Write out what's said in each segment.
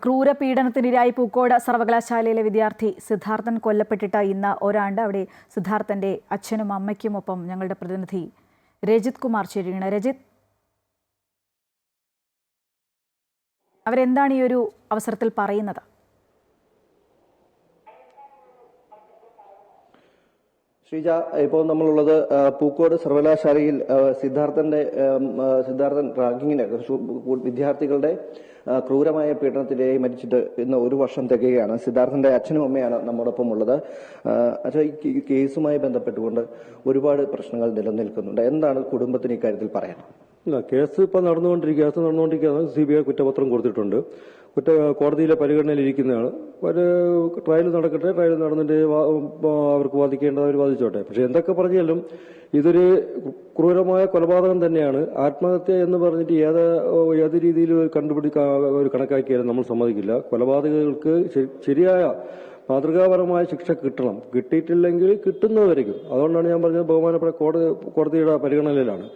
ക്രൂരപീഡനത്തിനിരയായി പൂക്കോട് സർവകലാശാലയിലെ വിദ്യാർത്ഥി സിദ്ധാർത്ഥൻ കൊല്ലപ്പെട്ടിട്ട് ഇന്ന് ഒരാണ്ട്. അവിടെ സിദ്ധാർത്ഥന്റെ അച്ഛനും അമ്മയ്ക്കുമൊപ്പം ഞങ്ങളുടെ പ്രതിനിധി രജിത് കുമാർ ചേരുകയാണ്. രജിത്, അവരെന്താണ് ഈ ഒരു അവസരത്തിൽ പറയുന്നത്? ശ്രീജ, ഇപ്പോൾ നമ്മളുള്ളത് പൂക്കോട് സർവകലാശാലയിൽ സിദ്ധാർത്ഥൻ റാങ്കിങ്ങിന് വിദ്യാർത്ഥികളുടെ ക്രൂരമായ പീഡനത്തിനിരയായി മരിച്ചിട്ട് ഇന്ന് ഒരു വർഷം തികയാണ്. സിദ്ധാർത്ഥന്റെ അച്ഛനും അമ്മയാണ് നമ്മോടൊപ്പം ഉള്ളത്. അച്ഛാ, ഈ കേസുമായി ബന്ധപ്പെട്ടുകൊണ്ട് ഒരുപാട് പ്രശ്നങ്ങൾ നിലനിൽക്കുന്നുണ്ട്. എന്താണ് കുടുംബത്തിന് ഇക്കാര്യത്തിൽ പറയാൻ? കേസ് ഇപ്പം നടന്നുകൊണ്ടിരിക്കുകയാണ്. CBI കുറ്റപത്രം കൊടുത്തിട്ടുണ്ട്. കോടതിയിലെ പരിഗണനയിലിരിക്കുന്നതാണ്. ഒരു ട്രയൽ നടക്കട്ടെ, ട്രയൽ നടന്നിട്ട് അവർക്ക് വാദിക്കേണ്ടത് അവർ വാദിച്ചോട്ടെ. പക്ഷെ എന്തൊക്കെ പറഞ്ഞാലും ഇതൊരു ക്രൂരമായ കൊലപാതകം തന്നെയാണ്. ആത്മഹത്യ എന്ന് പറഞ്ഞിട്ട് ഏത് രീതിയിൽ ഒരു കണക്കാക്കിയാലും നമ്മൾ സമ്മതിക്കില്ല. കൊലപാതകങ്ങൾക്ക് ശരിയായ മാതൃകാപരമായ ശിക്ഷ കിട്ടണം. കിട്ടിയിട്ടില്ലെങ്കിൽ കിട്ടുന്നവരേക്കും. അതുകൊണ്ടാണ് ഞാൻ പറഞ്ഞത് ബഹുമാനപ്പെട്ട കോടതിയുടെ പരിഗണനയിലാണ്.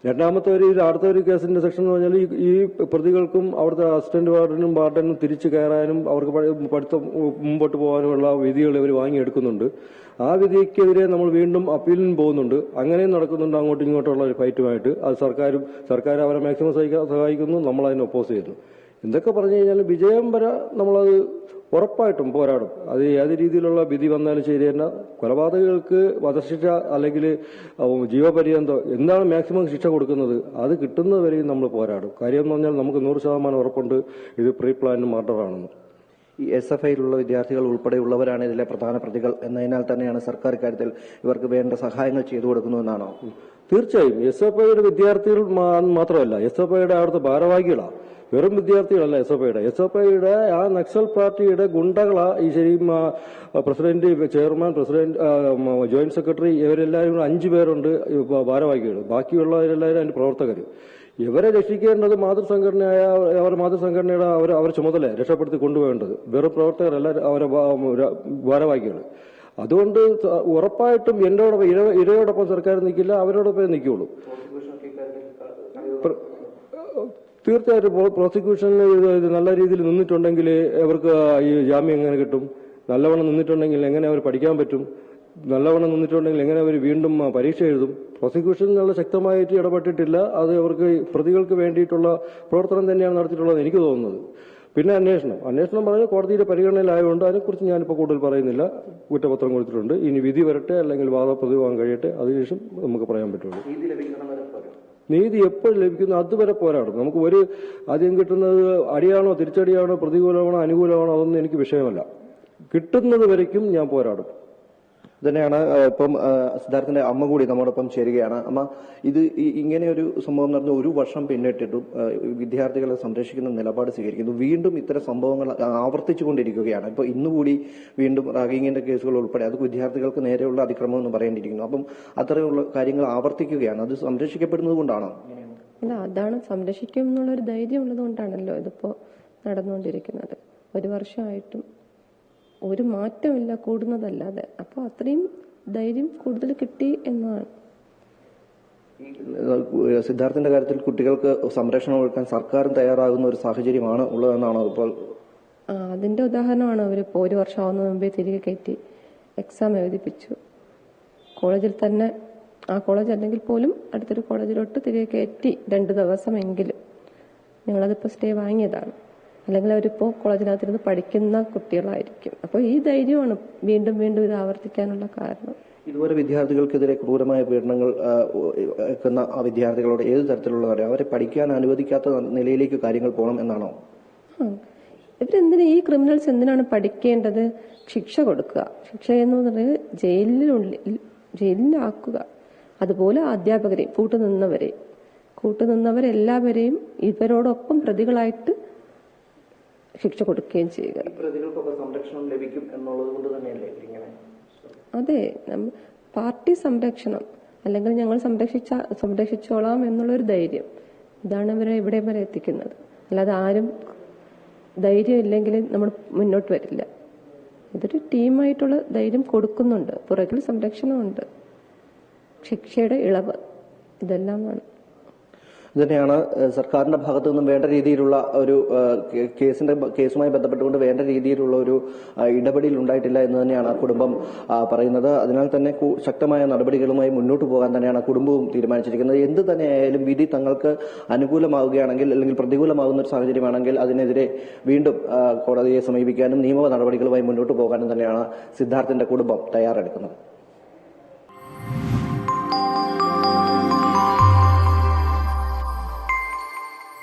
രണ്ടാമത്തെ അടുത്ത ഒരു കേസിന്റെ സെക്ഷൻ എന്ന് പറഞ്ഞാൽ ഈ പ്രതികൾക്കും അവിടുത്തെ അസിസ്റ്റന്റ് വാർഡനും തിരിച്ചു കയറാനും അവർക്ക് പഠിത്തം മുമ്പോട്ട് പോകാനുമുള്ള വിധികൾ ഇവർ വാങ്ങിയെടുക്കുന്നുണ്ട്. ആ വിധിക്കെതിരെ നമ്മൾ വീണ്ടും അപ്പീലിന് പോകുന്നുണ്ട്. അങ്ങനെയും നടക്കുന്നുണ്ട്. അങ്ങോട്ടും ഇങ്ങോട്ടുള്ള ഒരു ഫൈറ്റുമായിട്ട് അത് സർക്കാർ അവരെ മാക്സിമം സഹായിക്കുന്നു, നമ്മൾ അതിനെ ഒപ്പോസ് ചെയ്യുന്നു. എന്തൊക്കെ പറഞ്ഞു കഴിഞ്ഞാലും വിജയം വരെ നമ്മളത് ഉറപ്പായിട്ടും പോരാടും. അത് ഏത് രീതിയിലുള്ള വിധി വന്നാലും ശരി തന്നെ. കൊലപാതകങ്ങൾക്ക് വധശിക്ഷ അല്ലെങ്കിൽ ജീവപര്യന്തം എന്താണ് മാക്സിമം ശിക്ഷ കൊടുക്കുന്നത് അത് കിട്ടുന്നതുവരെയും നമ്മൾ പോരാടും. കാര്യം എന്ന് പറഞ്ഞാൽ നമുക്ക് 100% ഉറപ്പുണ്ട് ഇത് പ്രീ പ്ലാൻഡ് മർഡറാണെന്ന്. ഈ SFIയിലുള്ള വിദ്യാർത്ഥികൾ ഉൾപ്പെടെയുള്ളവരാണ് ഇതിലെ പ്രധാന പ്രതികൾ എന്നതിനാൽ തന്നെയാണ് സർക്കാർ ഇക്കാര്യത്തിൽ ഇവർക്ക് വേണ്ട സഹായങ്ങൾ ചെയ്തു കൊടുക്കുന്നതെന്നാണോ? തീർച്ചയായും. SFIയുടെ വിദ്യാർത്ഥികൾ മാത്രമല്ല, SFIയുടെ അവിടുത്തെ ഭാരവാഹികളാണ്. വെറും വിദ്യാർത്ഥികളല്ല. SFIയുടെ ആ നക്സൽ പാർട്ടിയുടെ ഗുണ്ടകളാ ഈ പ്രസിഡന്റ്, ചെയർമാൻ, ജോയിന്റ് സെക്രട്ടറി, ഇവരെല്ലാവരും 5 പേരുണ്ട് ഭാരവാഹികൾ. ബാക്കിയുള്ളവരെല്ലാവരും അതിന്റെ പ്രവർത്തകർ. ഇവരെ രക്ഷിക്കേണ്ടത് മാതൃസംഘടനയുടെ അവർ ചുമതല രക്ഷപ്പെടുത്തി കൊണ്ടുപോകേണ്ടത് വെറും പ്രവർത്തകരല്ല, അവരെ ഭാരവാഹികൾ. അതുകൊണ്ട് ഉറപ്പായിട്ടും ഇരയോടൊപ്പം സർക്കാർ നിൽക്കില്ല, അവരോടൊപ്പം നിൽക്കുള്ളൂ. തീർച്ചയായിട്ടും പ്രോസിക്യൂഷനിൽ നല്ല രീതിയിൽ നിന്നിട്ടുണ്ടെങ്കിൽ അവർക്ക് ഈ ജാമ്യം എങ്ങനെ കിട്ടും? നല്ലവണ്ണം നിന്നിട്ടുണ്ടെങ്കിൽ എങ്ങനെ അവർ പഠിക്കാൻ പറ്റും? നല്ലവണ്ണം നിന്നിട്ടുണ്ടെങ്കിൽ എങ്ങനെ അവർ വീണ്ടും പരീക്ഷ എഴുതും? പ്രോസിക്യൂഷൻ നല്ല ശക്തമായിട്ട് ഇടപെട്ടിട്ടില്ല. അത് അവർക്ക് പ്രതികൾക്ക് വേണ്ടിയിട്ടുള്ള പ്രവർത്തനം തന്നെയാണ് നടത്തിയിട്ടുള്ളത് എനിക്ക് തോന്നുന്നത്. പിന്നെ അന്വേഷണം പറഞ്ഞാൽ കോടതിയുടെ പരിഗണനയിലായതുകൊണ്ട് അതിനെക്കുറിച്ച് ഞാനിപ്പോൾ കൂടുതൽ പറയുന്നില്ല. കുറ്റപത്രം കൊടുത്തിട്ടുണ്ട്. ഇനി വിധി വരട്ടെ, അല്ലെങ്കിൽ വാദപ്രതിവാദം കഴിയട്ടെ, അതിനുശേഷം നമുക്ക് പറയാൻ പറ്റുള്ളൂ. നീതി എപ്പോൾ ലഭിക്കുന്നു അതുവരെ പോരാടും. നമുക്ക് ആദ്യം കിട്ടുന്നത് അടിയാണോ തിരിച്ചടിയാണോ പ്രതികൂലമാണോ അനുകൂലമാണോ അതൊന്നും എനിക്ക് വിഷയമല്ല. കിട്ടുന്നത് വരയ്ക്കും ഞാൻ പോരാടും. തന്നെയാണ് ഇപ്പം സിദ്ധാർത്ഥന്റെ അമ്മ കൂടി നമ്മോടൊപ്പം ചേരുകയാണ്. അമ്മ, ഇത് ഇങ്ങനെ ഒരു സംഭവം നടന്ന ഒരു വർഷം പിന്നിട്ടിട്ടും വിദ്യാർത്ഥികളെ സംരക്ഷിക്കുന്ന നിലപാട് സ്വീകരിക്കുന്നു. വീണ്ടും ഇത്തരം സംഭവങ്ങൾ ആവർത്തിച്ചുകൊണ്ടിരിക്കുകയാണ്. ഇപ്പൊ ഇന്നുകൂടി വീണ്ടും റാഗിങ്ങിന്റെ കേസുകൾ ഉൾപ്പെടെ അത് വിദ്യാർത്ഥികൾക്ക് നേരെയുള്ള അതിക്രമം എന്ന് പറയേണ്ടിയിരിക്കുന്നു. അപ്പം അത്തരമുള്ള കാര്യങ്ങൾ ആവർത്തിക്കുകയാണ്. അത് സംരക്ഷിക്കപ്പെടുന്നത് കൊണ്ടാണോ? അല്ല, അതാണ് സംരക്ഷിക്കും എന്നുള്ളൊരു ധൈര്യം ഉള്ളത് കൊണ്ടാണല്ലോ ഇതിപ്പോ നടന്നുകൊണ്ടിരിക്കുന്നത്. ഒരു വർഷമായിട്ടും ഒരു മാറ്റമില്ല, കൂടുന്നതല്ലാതെ. അപ്പോൾ അത്രയും ധൈര്യം കൂടുതൽ കിട്ടി എന്നാണ്. സിദ്ധാർത്ഥന്റെ കാര്യത്തിൽ കുട്ടികൾക്ക് സംരക്ഷണം കൊടുക്കാൻ സർക്കാരും തയ്യാറാകുന്ന ഒരു സാഹചര്യമാണ് ഉള്ളതെന്നാണോ ഇപ്പോൾ? അതിന്റെ ഉദാഹരണമാണ് അവരിപ്പോൾ ഒരു വർഷമാവുന്ന മുമ്പേ തിരികെ കയറ്റി എക്സാം എഴുതിപ്പിച്ചു. കോളേജിൽ തന്നെ, ആ കോളേജ് അല്ലെങ്കിൽ പോലും അടുത്തൊരു കോളേജിലോട്ട് തിരികെ കയറ്റി 2 ദിവസമെങ്കിലും. ഞങ്ങളതിപ്പോൾ സ്റ്റേ വാങ്ങിയതാണ്. അല്ലെങ്കിൽ അവരിപ്പോൾ കോളേജിനകത്തിരുന്ന് പഠിക്കുന്ന കുട്ടികളായിരിക്കും. അപ്പോൾ ഈ ധൈര്യമാണ് വീണ്ടും വീണ്ടും ഇത് ആവർത്തിക്കാനുള്ള കാരണം. ഇതുവരെ വിദ്യാർത്ഥികൾക്കെതിരെ ക്രൂരമായ പീഡനങ്ങൾ ഏൽക്കുന്ന ആ വിദ്യാർത്ഥികളോട് ഏത് തരത്തിലുള്ളവരെ അവരെ പഠിക്കാൻ അനുവദിക്കാത്ത നിലയിലേക്ക് കാര്യങ്ങൾ പോകണം എന്നാണോ? ഇവരെന്തിനാ ഈ ക്രിമിനൽസ് എന്തിനാണ് പഠിക്കേണ്ടത്? ശിക്ഷ കൊടുക്കുക. ശിക്ഷ എന്ന് പറഞ്ഞത് ജയിലിലാക്കുക. അതുപോലെ അധ്യാപകരെയും കൂട്ടുനിന്നവരെല്ലാവരെയും ഇവരോടൊപ്പം പ്രതികളായിട്ട് ശിക്ഷ കൊടുക്കുകയും ചെയ്യുക. സംരക്ഷണം ലഭിക്കും എന്നുള്ളത് കൊണ്ട് തന്നെയല്ലേ ഇങ്ങനെ? അതെ, പാർട്ടി സംരക്ഷണം അല്ലെങ്കിൽ ഞങ്ങൾ സംരക്ഷിച്ചോളാം എന്നുള്ളൊരു ധൈര്യം, ഇതാണ് ഇവരെ ഇവിടെ വരെ എത്തിക്കുന്നത്. അല്ലാതെ ആരും ധൈര്യം ഇല്ലെങ്കിൽ നമ്മൾ മുന്നോട്ട് വരില്ല. ഇതൊരു ടീമായിട്ടുള്ള ധൈര്യം കൊടുക്കുന്നുണ്ട്. പുറകിൽ സംരക്ഷണമുണ്ട്, ശിക്ഷയുടെ ഇളവ്, ഇതെല്ലാമാണ്. തന്നെയാണ് സർക്കാരിന്റെ ഭാഗത്തു നിന്നും വേണ്ട രീതിയിലുള്ള ഒരു കേസുമായി ബന്ധപ്പെട്ടുകൊണ്ട് വേണ്ട രീതിയിലുള്ള ഒരു ഇടപെടൽ ഉണ്ടായിട്ടില്ല എന്ന് തന്നെയാണ് കുടുംബം പറയുന്നത്. അതിനാൽ തന്നെ ശക്തമായ നടപടികളുമായി മുന്നോട്ട് പോകാൻ തന്നെയാണ് കുടുംബവും തീരുമാനിച്ചിരിക്കുന്നത്. എന്ത് തന്നെയായാലും വിധി തങ്ങൾക്ക് അനുകൂലമാവുകയാണെങ്കിൽ അല്ലെങ്കിൽ പ്രതികൂലമാകുന്ന ഒരു സാഹചര്യമാണെങ്കിൽ അതിനെതിരെ വീണ്ടും കോടതിയെ സമീപിക്കാനും നിയമ നടപടികളുമായി മുന്നോട്ട് പോകാനും തന്നെയാണ് സിദ്ധാർത്ഥിന്റെ കുടുംബം തയ്യാറെടുക്കുന്നത്.